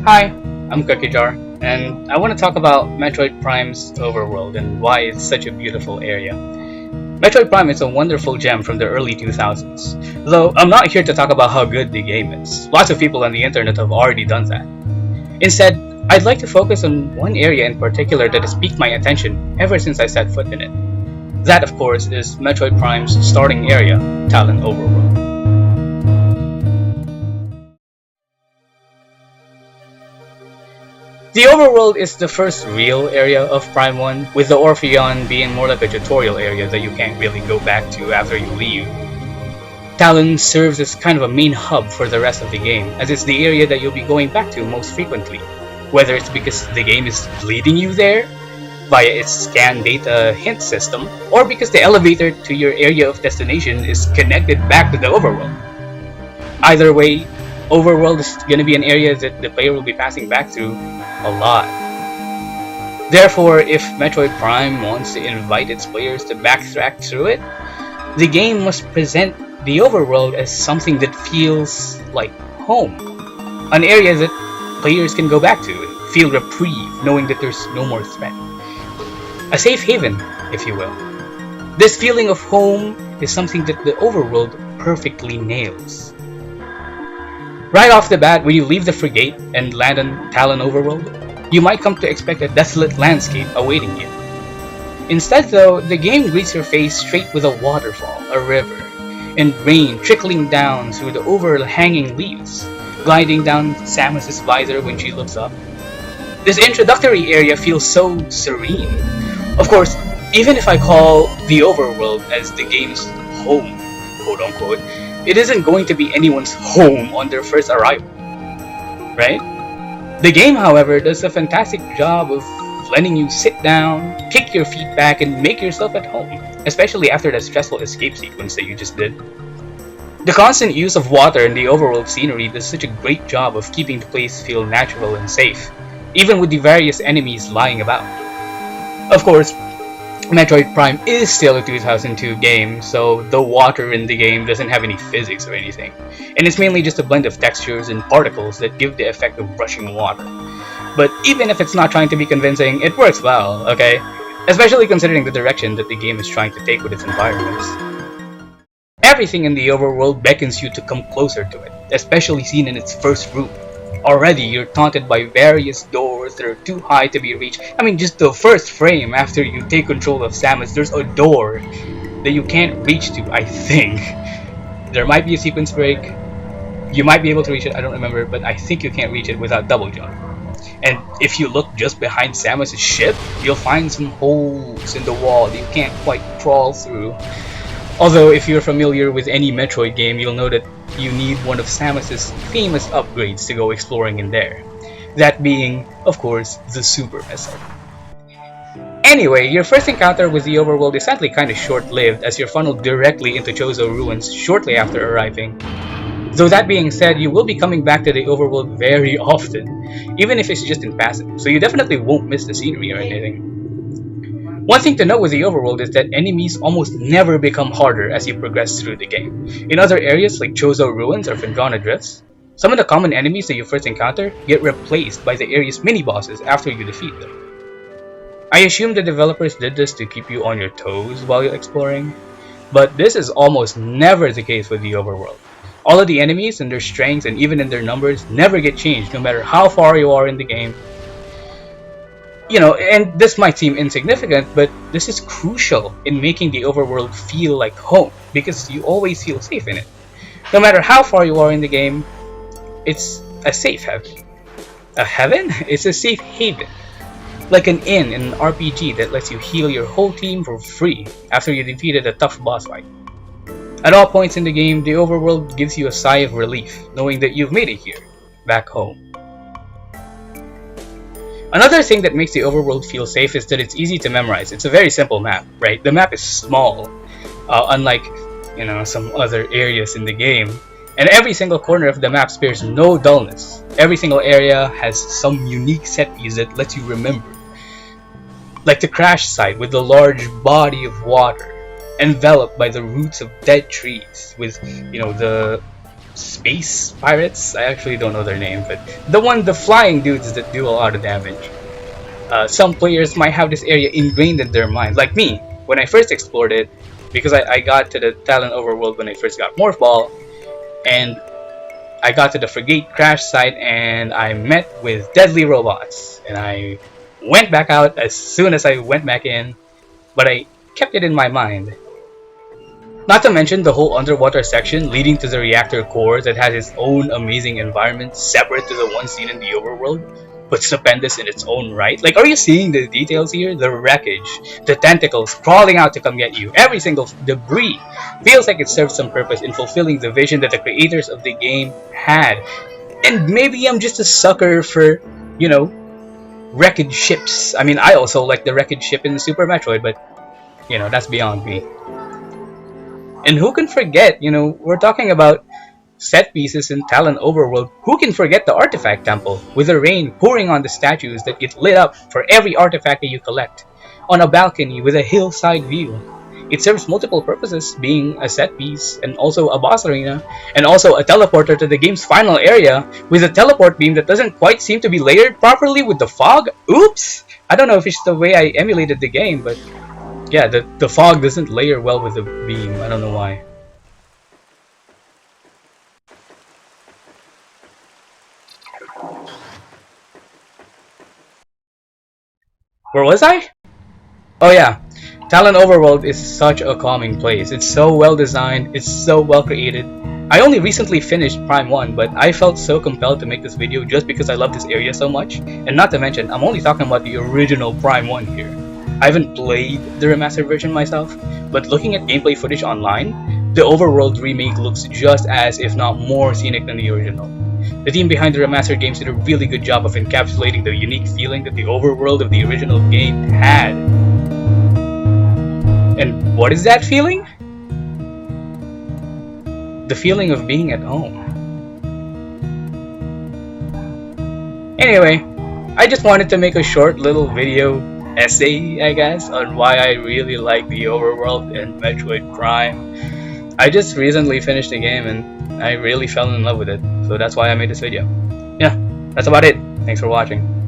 Hi, I'm Cookie and I want to talk about Metroid Prime's Overworld and why it's such a beautiful area. Metroid Prime is a wonderful gem from the early 2000s, though I'm not here to talk about how good the game is. Lots of people on the internet have already done that. Instead, I'd like to focus on one area in particular that has piqued my attention ever since I set foot in it. That, of course, is Metroid Prime's starting area, Tallon Overworld. The overworld is the first real area of Prime 1, with the Orpheon being more like a tutorial area that you can't really go back to after you leave. Tallon serves as kind of a main hub for the rest of the game, as it's the area that you'll be going back to most frequently, whether it's because the game is leading you there via its scan data hint system, or because the elevator to your area of destination is connected back to the overworld. Either way, Overworld is going to be an area that the player will be passing back through a lot. Therefore, if Metroid Prime wants to invite its players to backtrack through it, the game must present the Overworld as something that feels like home. An area that players can go back to and feel reprieve, knowing that there's no more threat. A safe haven, if you will. This feeling of home is something that the Overworld perfectly nails. Right off the bat, when you leave the frigate and land on Tallon Overworld, you might come to expect a desolate landscape awaiting you. Instead though, the game greets your face straight with a waterfall, a river, and rain trickling down through the overhanging leaves, gliding down Samus's visor when she looks up. This introductory area feels so serene. Of course, even if I call the Overworld as the game's home, quote unquote, it isn't going to be anyone's home on their first arrival, right? The game, however, does a fantastic job of letting you sit down, kick your feet back, and make yourself at home, especially after that stressful escape sequence that you just did. The constant use of water in the overworld scenery does such a great job of keeping the place feel natural and safe, even with the various enemies lying about. Of course, Metroid Prime is still a 2002 game, so the water in the game doesn't have any physics or anything, and it's mainly just a blend of textures and particles that give the effect of rushing water. But even if it's not trying to be convincing, it works well, okay? Especially considering the direction that the game is trying to take with its environments. Everything in the overworld beckons you to come closer to it, especially seen in its first room. Already, you're taunted by various doors that are too high to be reached. I mean, just the first frame after you take control of Samus, there's a door that you can't reach to, I think. There might be a sequence break. You might be able to reach it, I don't remember, but I think you can't reach it without double jump. And if you look just behind Samus' ship, you'll find some holes in the wall that you can't quite crawl through. Although, if you're familiar with any Metroid game, you'll know that you need one of Samus's famous upgrades to go exploring in there. That being, of course, the Super Missile. Anyway, your first encounter with the overworld is sadly kinda short-lived as you're funneled directly into Chozo Ruins shortly after arriving. Though that being said, you will be coming back to the overworld very often, even if it's just in passing, so you definitely won't miss the scenery or anything. One thing to note with the overworld is that enemies almost never become harder as you progress through the game. In other areas like Chozo Ruins or Phendrana Drifts, some of the common enemies that you first encounter get replaced by the area's mini-bosses after you defeat them. I assume the developers did this to keep you on your toes while you're exploring, but this is almost never the case with the overworld. All of the enemies and their strengths and even in their numbers never get changed no matter how far you are in the game. You know, and this might seem insignificant, but this is crucial in making the overworld feel like home, because you always feel safe in it. No matter how far you are in the game, it's a safe heaven. A heaven? It's a safe haven. Like an inn in an RPG that lets you heal your whole team for free after you defeated a tough boss fight. At all points in the game, the overworld gives you a sigh of relief, knowing that you've made it here, back home. Another thing that makes the overworld feel safe is that it's easy to memorize. It's a very simple map, right? The map is small, unlike, some other areas in the game. And every single corner of the map spares no dullness. Every single area has some unique set piece that lets you remember. Like the crash site with the large body of water, enveloped by the roots of dead trees, with, the space pirates. I actually don't know their name, but the flying dudes that do a lot of damage. Some players might have this area ingrained in their mind, like me when I first explored it, because I got to the Tallon Overworld when I first got Morph Ball, and I got to the frigate crash site and I met with deadly robots, and I went back out as soon as I went back in, but I kept it in my mind. Not to mention the whole underwater section leading to the reactor core that has its own amazing environment separate to the one seen in the overworld, but stupendous in its own right. Like, are you seeing the details here? The wreckage, the tentacles crawling out to come get you, every single debris feels like it serves some purpose in fulfilling the vision that the creators of the game had. And maybe I'm just a sucker for, you know, wreckage ships. I mean, I also like the wreckage ship in Super Metroid, but, you know, that's beyond me. And who can forget, you know, we're talking about set pieces in Tallon Overworld. Who can forget the Artifact Temple, with the rain pouring on the statues that get lit up for every artifact that you collect, on a balcony with a hillside view. It serves multiple purposes, being a set piece, and also a boss arena, and also a teleporter to the game's final area, with a teleport beam that doesn't quite seem to be layered properly with the fog. Oops! I don't know if it's the way I emulated the game, but yeah, the fog doesn't layer well with the beam. I don't know why. Where was I? Oh yeah, Tallon Overworld is such a calming place. It's so well designed, it's so well created. I only recently finished Prime 1, but I felt so compelled to make this video just because I love this area so much. And not to mention, I'm only talking about the original Prime 1 here. I haven't played the remastered version myself, but looking at gameplay footage online, the Overworld remake looks just as, if not more, scenic than the original. The team behind the remastered games did a really good job of encapsulating the unique feeling that the overworld of the original game had. And what is that feeling? The feeling of being at home. Anyway, I just wanted to make a short little video essay, I guess, on why I really like the overworld and Metroid Prime. I just recently finished the game and I really fell in love with it, so that's why I made this video. Yeah, that's about it. Thanks for watching.